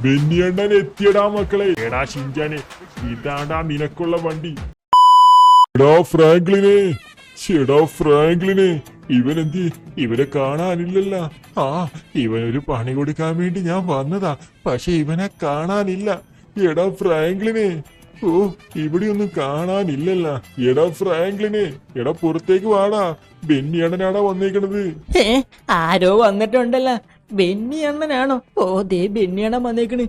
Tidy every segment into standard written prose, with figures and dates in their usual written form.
ബെന്നിയണ്ണൻ എത്തിയടാ മക്കളെ. എടാ ഷിൻചാനെ, ഇതാണ്ടാ നിനക്കുള്ള വണ്ടി. എടോ ഫ്രാങ്ക്ലിനെ, ഇവനെന്തി? ഇവനെ കാണാനില്ലല്ല. ഇവനൊരു പണി കൊടുക്കാൻ വേണ്ടി ഞാൻ വന്നതാ, പക്ഷെ ഇവനെ കാണാനില്ല. എടാ ഫ്രാങ്ക്ലിനെ, ഇവിടെയൊന്നും കാണാനില്ലല്ല. എടാ ഫ്രാങ്ക്ലിനെ, എടാ പുറത്തേക്ക് വാടാ. ബെന്നിയണ്ണനാടാ വന്നേക്കണത്. ആരോ വന്നിട്ടുണ്ടല്ലോ. ബെന്നിയണ്ണനാണോ? ദേ ബെന്നിയണ്ണൻ വന്നേക്കണ്.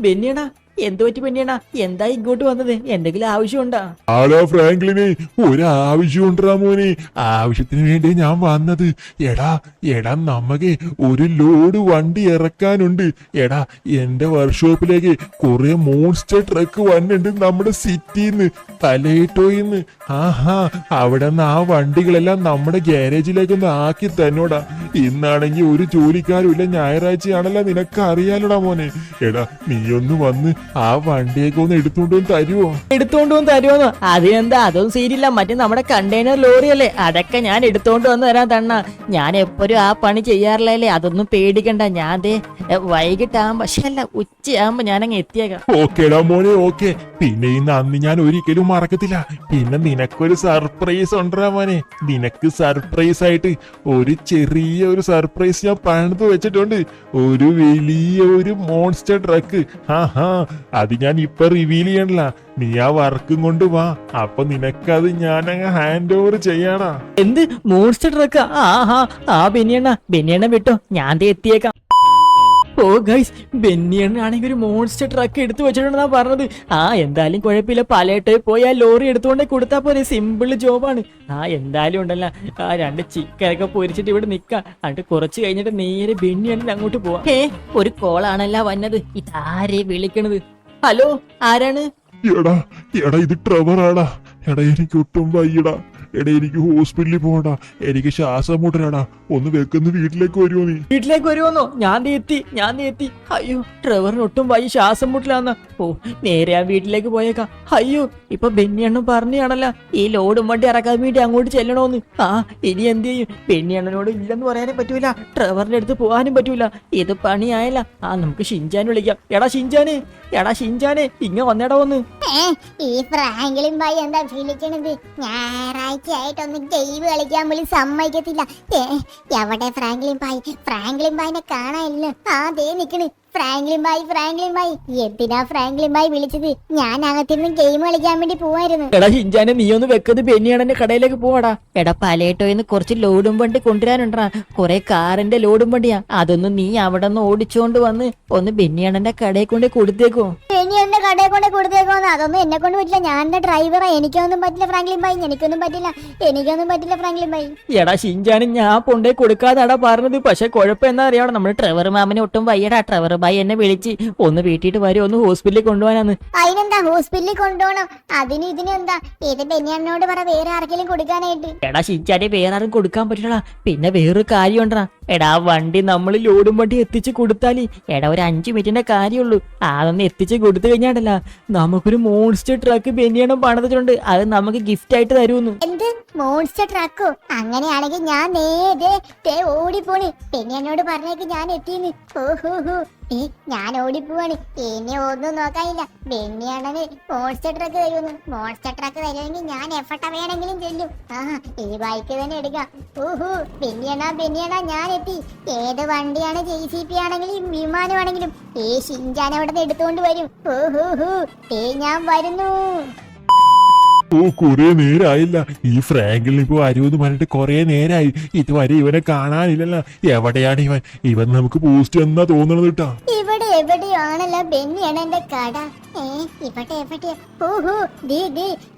ബെന്നിയണ്ണ, എന്തു പറ്റി ബെന്നിയണ്ണ? എന്താ ഇങ്ങോട്ട് വന്നത്? എന്തെങ്കിലും ആവശ്യമുണ്ടാ? ആടാ ഫ്രാങ്ക്ലിനെ, ഒരാവശ്യമുണ്ടാ മോനെ. ആവശ്യത്തിന് വേണ്ടി ഞാൻ വന്നത്. എടാ നമുക്ക് ഒരു ലോഡ് വണ്ടി ഇറക്കാനുണ്ട്. എടാ, എന്റെ വർക്ക്ഷോപ്പിലേക്ക് കുറെ മോൺസ്റ്റർ ട്രക്ക് വന്നിട്ടുണ്ട് നമ്മുടെ സിറ്റിന്ന്, പലേറ്റോയിന്ന്. അവിടെ നിന്ന് ആ വണ്ടികളെല്ലാം നമ്മുടെ ഗ്യാരേജിലേക്ക് ഒന്ന് ആക്കി തന്നോടാ. ഇന്നാണെങ്കിൽ ഒരു ജോലിക്കാരും ഇല്ല, ഞായറാഴ്ചയാണല്ലോ, നിനക്ക് അറിയാലോടാ മോനെ. എടാ, നീയൊന്ന് വന്ന് ആ വണ്ടിയൊക്കെ ഒന്ന് എടുത്തോണ്ട് വന്ന് തരുമോന്നോ? അതിനെന്താ, അതൊന്നും ശരിയില്ല. മറ്റേ നമ്മുടെ കണ്ടെയ്നർ ലോറിയല്ലേ, അതൊക്കെ ഞാൻ എടുത്തോണ്ട് വന്ന് തരാൻ തണ്ണ. ഞാൻ എപ്പോഴും ആ പണി ചെയ്യാറില്ലല്ലേ, അതൊന്നും പേടിക്കണ്ട. ഞാൻ വൈകിട്ടാകുമ്പോ, പക്ഷെ അല്ല, ഉച്ചയാകുമ്പോ ഞാനങ്ങ് എത്തിയേക്കാം. ഓക്കേടാ മോനെ, ഓക്കെ. പിന്നെ ഇന്ന് അന്ന് ഞാൻ ഒരിക്കലും മറക്കത്തില്ല. പിന്നെ നിനക്കൊരു സർപ്രൈസ് ഉണ്ടാ മോനെ. നിനക്ക് സർപ്രൈസ് ആയിട്ട് ഒരു ചെറിയൊരു സർപ്രൈസ് ഞാൻ പണിത് വെച്ചിട്ടുണ്ട്. ഒരു വലിയൊരു മോൺസ്റ്റർ ട്രക്ക്. അത് ഞാൻ ഇപ്പൊ റിവീൽ ചെയ്യണില്ല. നീ ആ വർക്കും കൊണ്ട് വാ, അപ്പൊ നിനക്കത് ഞാൻ അങ്ങ് ഹാൻഡ് ഓവർ ചെയ്യാടാ. എന്ത് മോൺസ്റ്റർ ട്രക്ക്? ബെന്നിയണ്ണ വിട്ടോ, ഞാൻ എത്തിയേക്കാം. ഗൈസ്, ബെന്നിയണ്ണാണെങ്കിൽ ഒരു മോൺസ്റ്റർ ട്രക്ക് എടുത്തു വെച്ചിട്ടുണ്ടെന്നാ പറഞ്ഞത്. എന്തായാലും കുഴപ്പമില്ല, പലേട്ടയിൽ പോയി ആ ലോറി എടുത്തുകൊണ്ട് കൊടുത്താൽ പോലെ, സിമ്പിൾ ജോബാണ്. എന്തായാലും ഉണ്ടല്ലോ, രണ്ട് ചിക്കനൊക്കെ പൊരിച്ചിട്ട് ഇവിടെ നിക്കാം. എന്നിട്ട് കുറച്ച് കഴിഞ്ഞിട്ട് നേരെ ബെന്നിയണ്ണൻ അങ്ങോട്ട് പോവാം. ഒരു കോളാണല്ല വന്നത്. ഇതാരെ വിളിക്കണത്? ഹലോ, ആരാണ്? എടാ ഇത് ട്രെവറാടാ. എടാ, എനിക്ക് ഒട്ടും വയ്യടാ. എടാ, എനിക്ക് ഹോസ്പിറ്റലിൽ പോകണ്ട, എനിക്ക് ശ്വാസം മുട്ടലാടാ. ഒന്ന് വെക്കുന്ന വീട്ടിലേക്ക് വരുമോ? നീ വീട്ടിലേക്ക് വരുമോന്നോ? ഞാൻ എത്തി. അയ്യോ, ട്രെവറിന് ഒട്ടും വയ്യ, ശ്വാസം മുട്ടലാന്ന. നേരെ ആ വീട്ടിലേക്ക് പോയേക്കാം. അയ്യോ, ഇപ്പൊ ബെന്നിയണ്ണൻ പറഞ്ഞാണല്ലോ ഈ ലോഡും വണ്ടി ഇറക്കാൻ വേണ്ടി അങ്ങോട്ട് ചെല്ലണോന്ന്. ഇനി എന്ത് ചെയ്യും? ബെന്നിയണ്ണനോട് ഇല്ലെന്ന് പറയാനും പറ്റൂല, ട്രെവറിന്റെ അടുത്ത് പോകാനും പറ്റൂല. ഇത് പണിയായല്ല. നമുക്ക് ഷിൻചാൻ വിളിക്കാം. എടാ ഷിൻചാനെ, ഇങ്ങ വന്നേടാ വന്ന്. ഈ ഫ്രാങ്ക്ലിൻ ഭായി എന്താ വിളിക്കണത്? ഞായറാഴ്ചയായിട്ടൊന്നും ഗെയിം കളിക്കാൻ പോലും സമ്മതിക്കത്തില്ല. എവിടെ ഫ്രാങ്ക്ലിൻ ഭായിനെ കാണാനില്ല. ദേ നിക്കണ് ഫ്രാങ്ക്ലിൻ ഭായി. എന്തിനാ ഫ്രാങ്ക്ലിൻ ഭായി വിളിച്ചത്? ഞാൻ അകത്തിരുന്ന് ഗെയിം കളിക്കാൻ വേണ്ടി പോവായിരുന്നു. എടാ ഷിൻചാനെ, നീ ഒന്ന് വെക്കത് ബെന്നിയണ്ണന്റെ കടയിലേക്ക് പോവാടാ. എടാ, പലേട്ടോയിന്ന് കുറച്ച് ലോഡും വണ്ടി കൊണ്ടുവരാനുണ്ടാ. കുറെ കാറിന്റെ ലോഡും വണ്ടിയാ. അതൊന്നും നീ അവിടെ നിന്ന് ഓടിച്ചോണ്ട് വന്ന് ഒന്ന് ബെന്നിയണ്ണന്റെ കടയിൽ കൊണ്ട് കൊടുത്തേക്കോ. ബെന്നിയണ്ണന്റെ കടയിൽ കൊണ്ട് കൊടുത്തേക്കോന്ന്? അതൊന്നും എന്നെ കൊണ്ട് പറ്റില്ല. ഞാൻ എന്റെ ഡ്രൈവറാ. എനിക്കൊന്നും പറ്റില്ല ഫ്രാങ്ക്ലിൻ ഭായി. എനിക്കൊന്നും പറ്റില്ല ഫ്രാങ്ക്ലിൻ ഭായി. എടാ ഷിൻചാനെ, ഞാൻ കൊണ്ടേ കൊടുക്കാതാടാ പറഞ്ഞത്. പക്ഷെ കുഴപ്പം എന്താ അറിയാം, നമ്മുടെ ട്രെവർ മാമനെ ഒട്ടും വയ്യടാ. ട്രെവർ ഭായി എന്നെ വിളിച്ച് ഒന്ന് വീട്ടിട്ട് വരും, ഒന്ന് ഹോസ്പിറ്റലിൽ കൊണ്ടുപോകാനാന്ന്. അതിനെന്താ ഹോസ്പിറ്റലിൽ കൊണ്ടുപോകണം? ഇതിനും എന്താ? ഇത് ബെന്നിയണ്ണനോട് പറ, വേറെ ആർക്കെങ്കിലും കൊടുക്കാനായിട്ട്. എടാ ഷിൻചാനെ, വേറെ ആരും കൊടുക്കാൻ പറ്റില്ല. പിന്നെ വേറൊരു കാര്യം ഉണ്ടാ. എടാ, വണ്ടി നമ്മൾ ലോഡും വണ്ടി എത്തിച്ച് കൊടുത്താല്, എടാ ഒരു 5 മിനിറ്റിന്റെ കാര്യമുള്ളൂ. അതൊന്ന് എത്തിച്ച് കൊടുത്തു കഴിഞ്ഞാണ്ടല്ല, നമുക്കൊരു മോൺസ്റ്റർ ട്രക്ക് ബെന്നിയണ്ണൻ പണിതിട്ടുണ്ട്. അത് നമുക്ക് ഗിഫ്റ്റ് ആയിട്ട് തരുമെന്ന്. എന്ത് മോൺസ്റ്റർ ട്രക്കോ? അങ്ങനെയാണെങ്കിൽ ഞാൻ നേരെ ഓടിപ്പോണ്. ബെന്നിയണ്ണനോട് പറഞ്ഞേക്ക് ഞാൻ എത്തിന്ന്. ഞാൻ ഓടിപ്പോവാണ്. ഇനി ഒന്നും നോക്കാനില്ല. ബെന്നിയണ്ണന് മോൺസ്റ്റർ ട്രക്ക് തരുമെന്ന്. മോൺസ്റ്റർ ട്രക്ക് തരുമെങ്കിൽ ഞാൻ എഫട്ട വേണമെങ്കിലും ചെല്ലും. ഈ ബൈക്ക് തന്നെ എടുക്കാം. ബെന്നിയണ്ണ ഞാൻ എത്തി. ഏത് വണ്ടിയാണ്, JCB ആണെങ്കിലും വിമാനമാണെങ്കിലും ഷിൻചാൻ അവിടെ നിന്ന് എടുത്തോണ്ട് വരും. ഞാൻ വരുന്നു. കൊറേ നേരായില്ല. ഈ ഫ്രാങ്കിളിന് ഇപ്പൊ വരുമെന്ന് പറഞ്ഞിട്ട് കൊറേ നേരായി. ഇതുവരെ ഇവനെ കാണാനില്ലല്ലോ. എവിടെയാണ് ഇവൻ നമുക്ക് പോസ്റ്റ് എന്നാ തോന്നണത് കേട്ടാ. ഇവിടെ എവിടെയാണല്ലോ ബെന്നിയണ്ണന്റെ കട. ഇവിടെ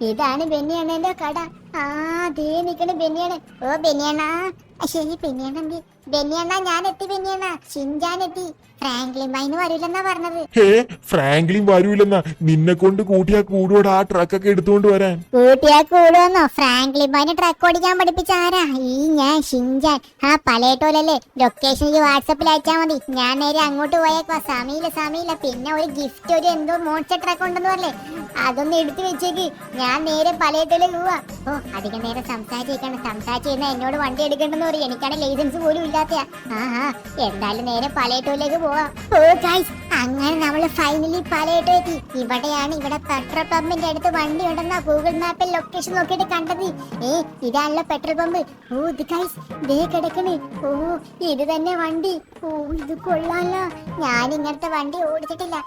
ഇതാണ് ബെന്നിയണ്ണന്റെ കട. ദേ നിക്കണ ബെന്നിയണ്ണ. ബെന്നിയണ്ണ, ശരി ബെന്നിയണ്ണ ഞാൻ എത്തി. ബെന്നിയണ്ണ, ഷിൻചാൻ എത്തി. ഫ്രാങ്ക്ലിൻ ഭായിന് വരൂലെന്നാ പറഞ്ഞത്. ഫ്രാങ്ക്ലിൻ വരൂലെന്നാ? നിന്നെ കൊണ്ട് കൂട്ടിയാ കൂടുവോടാ ആ ട്രക്കൊക്കെ എടുത്തോണ്ട് വരാൻ? കൂട്ടിയാ കൂടുവെന്നോ? ഫ്രാങ്ക്ലിൻ ഭായിന് ട്രക്ക് ഓടിക്കാൻ പഠിപ്പിച്ച ആരാ? ഞാൻ ഷിൻചാൻ. പലേട്ടോലല്ലേ? ലൊക്കേഷൻ വാട്സപ്പിൽ അയച്ചാ മതി. ഞാൻ നേരെ അങ്ങോട്ട് പോയേക്കോ. സമയില്ല. പിന്നെ ഒരു ഗിഫ്റ്റ്, ഒരു എന്തോ മോൺസ്റ്റർ ട്രക്ക് ഉണ്ടെന്ന് പറഞ്ഞേ, അതൊന്ന് എടുത്തു വെച്ചേക്ക്. ഞാൻ നേരെ പലേട്ടോയിലേക്ക് പോവാ. അധികം നേരം സംസാരിച്ചിരുന്ന എന്നോട് വണ്ടി എടുക്കണ്ടെന്ന് പറയും. എനിക്കാണ് ലൈസൻസ് പോലും ഇല്ലാത്ത. എന്തായാലും നേരെ പലേട്ടോയിലേക്ക് പോവാം. ഗൈസ്, അങ്ങനെ നമ്മള് ഫൈനലി പലയിടം എത്തി. ഇവിടെ പെട്രോൾ പമ്പിന്റെ അടുത്ത് വണ്ടി ഉണ്ടെന്നാ ഗൂഗിൾ മാപ്പിൽ ലൊക്കേഷൻ നോക്കിയിട്ട് കണ്ടത്. ഇതാണല്ലോ പെട്രോൾ പമ്പ്. ഓ ഇത് ഗൈസ് ദേ കിടക്കണ്. ഓ ഇത് തന്നെ വണ്ടി. ഓ ഇത് കൊള്ളാലോ. ഞാൻ ഇങ്ങനത്തെ വണ്ടി ഓടിച്ചിട്ടില്ല.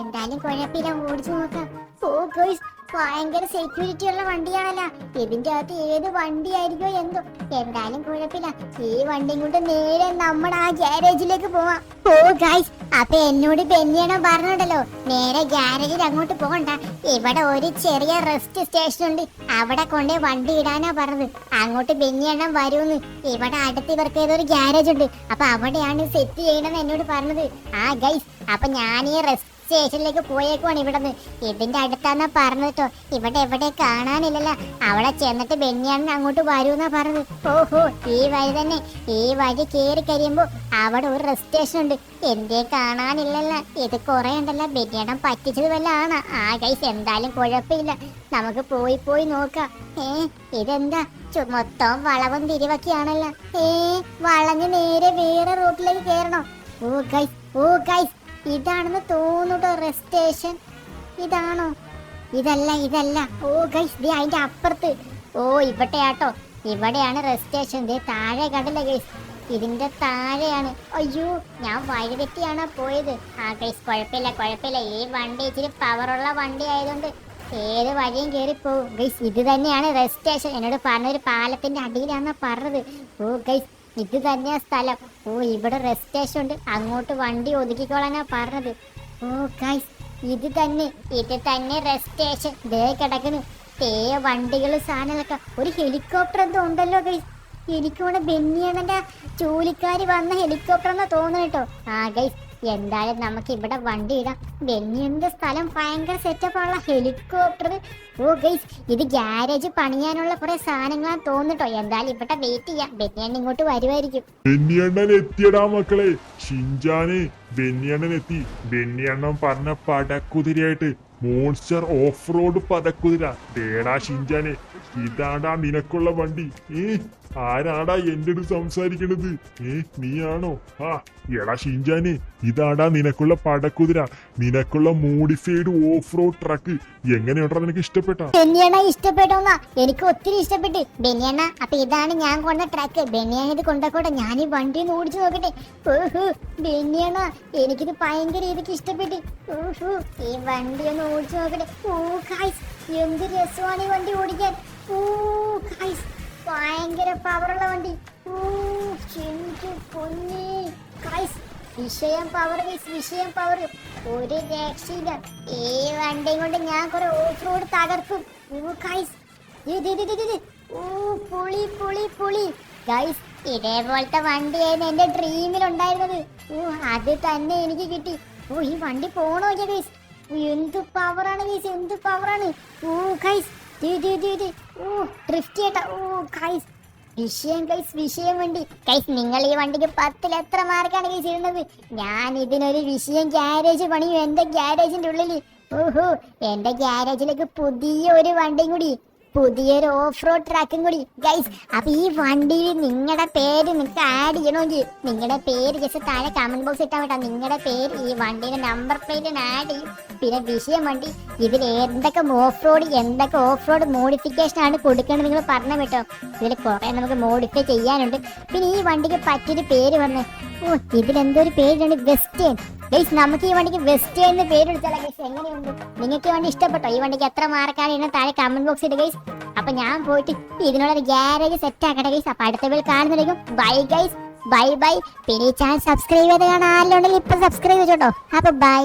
എന്തായാലും കുഴപ്പമില്ല, ഓടിച്ചു നോക്കാം. ഓ ഗൈസ് ഭയങ്കര സെക്യൂരിറ്റി ഉള്ള വണ്ടിയാണല്ലോ. ഇതിന്റെ അകത്ത് ഏത് വണ്ടിയായിരിക്കോ എന്തോ. എന്തായാലും കുഴപ്പമില്ല, ഈ വണ്ടിയും കൊണ്ട് നേരെ നമ്മുടെ ആ ഗ്യാരേജിലേക്ക് പോവാം. ഓ ഗൈസ് അപ്പൊ എന്നോട് ബെന്നിയണം പറഞ്ഞിട്ടല്ലോ നേരെ ഗ്യാരേജിൽ അങ്ങോട്ട് പോകണ്ട, ഇവിടെ ഒരു ചെറിയ റെസ്റ്റ് സ്റ്റേഷൻ ഉണ്ട്, അവിടെ കൊണ്ടേ വണ്ടി ഇടാനാ പറഞ്ഞത്. അങ്ങോട്ട് ബെന്നിയണ്ണം വരൂന്ന്. ഇവിടെ അടുത്ത് ഇവർക്ക് ഏതൊരു ഗ്യാരേജ് ഉണ്ട്, അപ്പൊ അവിടെയാണ് സെറ്റ് ചെയ്യണമെന്ന് എന്നോട് പറഞ്ഞത്. ഗൈസ് അപ്പൊ ഞാൻ ഈ റെസ്റ്റ് സ്റ്റേഷനിലേക്ക് പോയേക്കുവാണ്. ഇവിടുന്ന് ഇതിന്റെ അടുത്താന്നാ പറഞ്ഞത്. ഇവിടെ എവിടെ കാണാനില്ലല്ലോ. അവിടെ ചെന്നിട്ട് ബെന്നിയാണെന്ന് അങ്ങോട്ട് വരൂന്നാ പറഞ്ഞത്. ഓഹോ ഈ വഴി തന്നെ. ഈ വഴി കേറി കഴിയുമ്പോ അവിടെ ഒരു റെസ്റ്റ് സ്റ്റേഷൻ ഉണ്ട്. എന്തേ കാണാനില്ലല്ലോ. ഇത് കുറെ ഉണ്ടല്ലോ. ബെന്നിയാടം പറ്റിച്ചത് വല്ല ആണ്. ഗൈസ് എന്തായാലും കുഴപ്പമില്ല, നമുക്ക് പോയി നോക്കാം. ഇതെന്താ മൊത്തം വളവും തിരിവൊക്കെയാണല്ലോ. വളഞ്ഞ് നേരെ വേറെ റൂട്ടിലേക്ക് കേറണോ? ഓ ഗൈസ് ഇതാണെന്ന് തോന്നുട്ടോ റെസ്റ്റ് സ്റ്റേഷൻ. ഇതാണോ? ഇതല്ല. ഓ ഗൈസ് ദേ അതിന്റെ അപ്പുറത്ത്. ഓ ഇവിടെയാട്ടോ, ഇവിടെയാണ് റെസ്റ്റ് സ്റ്റേഷൻ. ദേ താഴെ കണ്ടില്ല ഗൈസ്, ഇതിന്റെ താഴെയാണ്. അയ്യോ ഞാൻ വഴി തെറ്റിയാണോ പോയത്? ഗൈസ് കുഴപ്പമില്ല. ഈ വണ്ടി ഇച്ചിരി പവറുള്ള വണ്ടി ആയതുകൊണ്ട് ഏത് വഴിയും കയറി പോകും. ഗൈസ് ഇത് തന്നെയാണ് റെസ്റ്റ് സ്റ്റേഷൻ. എന്നോട് പറഞ്ഞൊരു പാലത്തിന്റെ അടിയിലാണെന്നാ പറഞ്ഞത്. ഓ ഗൈസ് ഇത് തന്നെയാ സ്ഥലം. ഓ ഇവിടെ റെസ്റ്റ് സ്റ്റേഷൻ ഉണ്ട്, അങ്ങോട്ട് വണ്ടി ഒതുക്കിക്കോളാനാ പറഞ്ഞത്. ഓ ഗൈസ് ഇത് തന്നെ റെസ്റ്റ് സ്റ്റേഷൻ. ദേ കിടക്കുന്നു വണ്ടികള് സാധനങ്ങളൊക്കെ. ഒരു ഹെലികോപ്റ്റർ എന്തോ ഉണ്ടല്ലോ ഗൈസ്. എനിക്കോടെ ബെന്നിയണ്ണന്റെ ജോലിക്കാരി വന്ന ഹെലികോപ്റ്റർ എന്നാ തോന്നുന്നു കേട്ടോ. ഗൈസ് എന്തായാലും നമുക്ക് ഇവിടെ വണ്ടി ഇടാം. ബെന്നിയണ്ണന്റെ സ്ഥലം ഭയങ്കര സെറ്റപ്പുള്ള ഹെലികോപ്റ്റർ. ഓ ഗൈസ് ഇത് ഗ്യാരേജ് പണിയാനുള്ള കുറെ സാധനങ്ങളാണ് തോന്നിട്ടോ. എന്തായാലും ഇവിടെ വെയിറ്റ് ചെയ്യാം, ബെന്നിയണ്ണൻ ഇങ്ങോട്ട് വരുമായിരിക്കും. ബെന്നിയണ്ണൻ എത്തിയടാ മക്കളെ. ഷിൻജാന് ബെന്നിയണ്ണൻ എത്തി. ബെന്നിയണ്ണൻ പറഞ്ഞ പടക്കുതിരയായിട്ട് മോൺസ്റ്റർ ഓഫ് റോഡ് പടക്കുതിര. ദേടാ ഷിൻജാനെ, ഇതാടാ നിനക്കുള്ള വണ്ടി. ആരാടാ എന്റെ അടുത്ത് സംസാരിക്കണത്? നീയാണോ? എടാ ഷിൻജാനെ, ഇതാടാ നിനക്കുള്ള പടക്കുതിര, നിനക്കുള്ള മോഡിഫൈഡ് ഓഫ് റോഡ് ട്രക്ക്. എങ്ങനെയുണ്ടാ നിനക്ക് ഇഷ്ടപ്പെട്ടാ? ബെന്നിയണ്ണ ഇഷ്ടപ്പെട്ടോന്നാ? എനിക്ക് ഒത്തിരി ഇഷ്ടപ്പെട്ട്. ബെന്നിയണ്ണ അപ്പൊ ഇതാണ് ഞാൻ കൊണ്ട ട്രക്ക്. ബെന്നിയണ്ണ ഇത് കൊണ്ടക്കോട്ടെ, ഞാൻ ഈ വണ്ടി ഒന്ന് ഓടിച്ചു നോക്കട്ടെ. ബെന്നിയണ്ണ എനിക്കിത് ഭയങ്കര രീതിക്ക് ഇഷ്ടപ്പെട്ട്. ഈ വണ്ടി ഒന്ന് ഓടിച്ചു നോക്കട്ടെ. ഗൈസ് എന്ത് രസമാണ് ഈ വണ്ടി ഓടിക്കാൻ. ഗൈസ് ഭയങ്കര പവറുള്ള വണ്ടി. ഗൈസ് വിഷയം പവർ. ഒരു രക്ഷയില്ല. ഈ വണ്ടിയും കൊണ്ട് ഞാൻ കുറെ ഓഫ് റോഡ് തകർക്കും. ഗൈസ് പൊളി. ഗൈസ് ഇതേപോലത്തെ വണ്ടിയായിരുന്നു എന്റെ ഡ്രീമിലുണ്ടായിരുന്നത്. അത് തന്നെ എനിക്ക് കിട്ടി. ഈ വണ്ടി പോണോ ഗൈസ്? എന്ത് പവറാണ് ഗൈസ്, എന്ത് പവറാണ്. ഗൈസ് ഡ്രിഫ്റ്റ് ചെയ്യട്ടെ. ഗൈസ് വിഷയം വണ്ടി. ഗൈസ് നിങ്ങൾ ഈ വണ്ടിക്ക് 10ൽ എത്ര മാർക്കാണ് ഗൈസ് ഇടുന്നത്? ഞാൻ ഇതിനൊരു വിഷയം ഗ്യാരേജ് പണിയും എന്റെ ഗ്യാരേജിന്റെ ഉള്ളില്. എന്റെ ഗ്യാരേജിലേക്ക് പുതിയൊരു വണ്ടിയും കൂടി, പുതിയൊരു ഓഫ് റോഡ് ട്രാക്കും കൂടി. ഗൈസ് അപ്പൊ ഈ വണ്ടിയിൽ നിങ്ങളുടെ പേര് നിങ്ങൾക്ക് ആഡ് ചെയ്യണമെങ്കിൽ നിങ്ങളുടെ പേര് ജസ്റ്റ് താഴെ കമന്റ് ബോക്സ് ഇട്ടാൽ കേട്ടോ. നിങ്ങളുടെ പേര് ഈ വണ്ടിയുടെ നമ്പർ പ്ലേറ്റിന് ആഡ് ചെയ്യും. പിന്നെ വിഷയം വണ്ടി ഇതിൽ എന്തൊക്കെ ഓഫ് റോഡ് മോഡിഫിക്കേഷൻ ആണ് കൊടുക്കേണ്ടത് നിങ്ങൾ പറഞ്ഞു കേട്ടോ. ഇതിൽ കുറെ നമുക്ക് മോഡിഫൈ ചെയ്യാനുണ്ട്. പിന്നെ ഈ വണ്ടിക്ക് പറ്റിയൊരു പേര് പറഞ്ഞേ. ഇതിലെന്തോ ഒരു പേരുണ്ട്, വെസ്റ്റേൺ. ഗൈസ് നമുക്ക് ഈ വണ്ടിക്ക് വെസ്റ്റേൺ എന്ന് പേര് വിളിച്ചാലോ ഗൈസ്? എങ്ങനെയുണ്ട്? നിങ്ങൾക്ക് ഈ വണ്ടി ഇഷ്ടപ്പെട്ടോ? ഈ വണ്ടിക്ക് എത്ര മാർക്കാണ് ഇന്ന് താഴെ കമന്റ് ബോക്സ് ഇട്ട് ഗൈസ്. അപ്പൊ ഞാൻ പോയിട്ട് ഇതിനുള്ള ഗ്യാരേജ് സെറ്റ് ആക്കട്ടെ ഗൈസ്. അപ്പൊ അടുത്ത വീഡിയോയിൽ കാണുന്നതായിരിക്കും. Bye guys, by. പിന്നെ ഈ ചാനൽ സബ്സ്ക്രൈബ് ചെയ്ത് കാണാൻ ആരെങ്കിലും ഉണ്ടെങ്കിൽ ഇപ്പൊ സബ്സ്ക്രൈബ് ചെയ്തോട്ടോ. അപ്പൊ ബൈ.